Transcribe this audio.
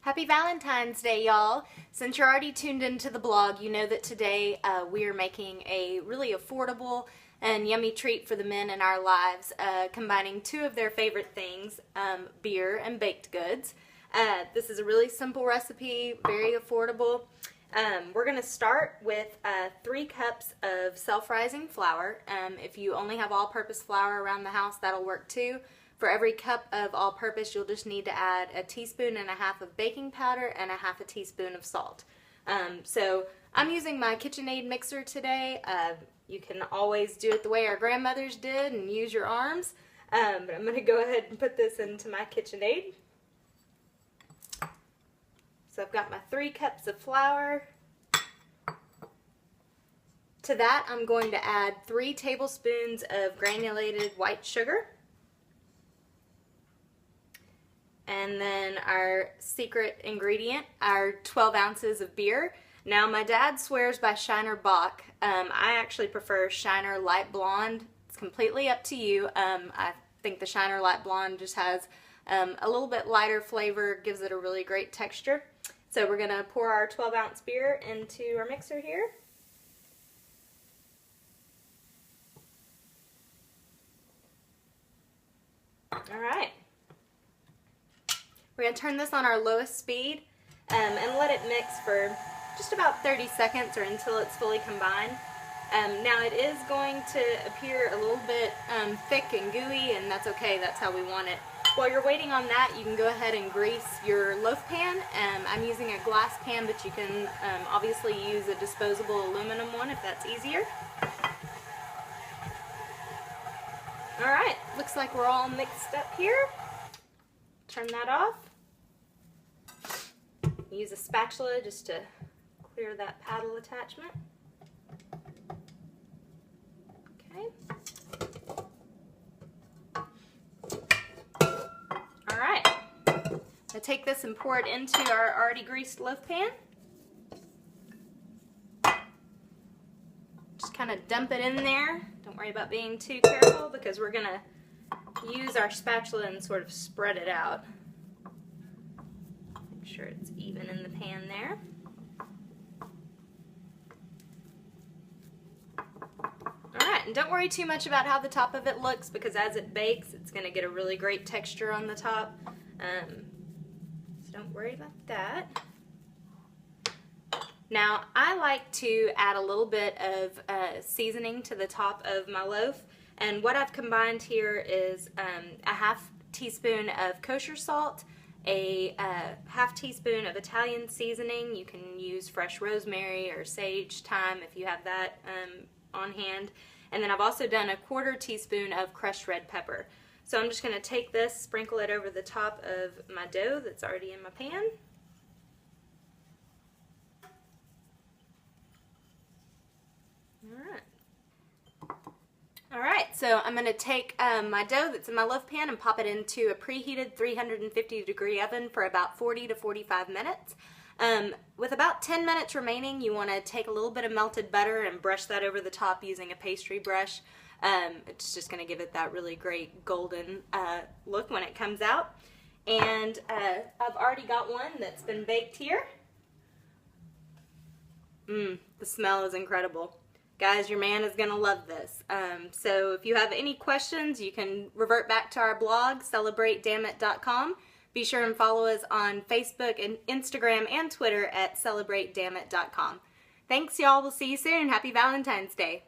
Happy Valentine's Day, y'all. Since you're already tuned into the blog, you know that today we are making a really affordable and yummy treat for the men in our lives, combining two of their favorite things, beer and baked goods. This is a really simple recipe, very affordable. We're going to start with 3 cups of self-rising flour. If you only have all-purpose flour around the house, that'll work too. For every cup of all-purpose, you'll just need to add 1.5 teaspoons of baking powder and 1/2 teaspoon of salt. So I'm using my KitchenAid mixer today. You can always do it the way our grandmothers did and use your arms. But I'm going to go ahead and put this into my KitchenAid. So I've got my 3 cups of flour. To that, I'm going to add 3 tablespoons of granulated white sugar. And then our secret ingredient, our 12 ounces of beer. Now, my dad swears by Shiner Bock. I actually prefer Shiner Light Blonde. It's completely up to you. I think the Shiner Light Blonde just has a little bit lighter flavor, gives it a really great texture. So we're going to pour our 12-ounce beer into our mixer here. All right. We're going to turn this on our lowest speed and let it mix for just about 30 seconds or until it's fully combined. Now it is going to appear a little bit thick and gooey, and that's okay, that's how we want it. While you're waiting on that, you can go ahead and grease your loaf pan. I'm using a glass pan, but you can obviously use a disposable aluminum one if that's easier. Alright, looks like we're all mixed up here. Turn that off. Use a spatula just to clear that paddle attachment. Okay. Alright. Now take this and pour it into our already greased loaf pan. Just kind of dump it in there. Don't worry about being too careful because we're going to use our spatula and sort of spread it out. Make sure it's even in the pan there. Alright, and don't worry too much about how the top of it looks because as it bakes, it's going to get a really great texture on the top. So don't worry about that. Now, I like to add a little bit of seasoning to the top of my loaf, and what I've combined here is 1/2 teaspoon of kosher salt, a 1/2 teaspoon of Italian seasoning. You can use fresh rosemary or sage, thyme if you have that on hand, and then I've also done 1/4 teaspoon of crushed red pepper. So I'm just going to take this, sprinkle it over the top of my dough that's already in my pan. Alright, so I'm going to take my dough that's in my loaf pan and pop it into a preheated 350-degree oven for about 40 to 45 minutes. With about 10 minutes remaining, you want to take a little bit of melted butter and brush that over the top using a pastry brush. It's just going to give it that really great golden look when it comes out. And I've already got one that's been baked here. The smell is incredible. Guys, your man is going to love this. So if you have any questions, you can revert back to our blog, CelebrateDammit.com. Be sure and follow us on Facebook and Instagram and Twitter at CelebrateDammit.com. Thanks, y'all. We'll see you soon. Happy Valentine's Day.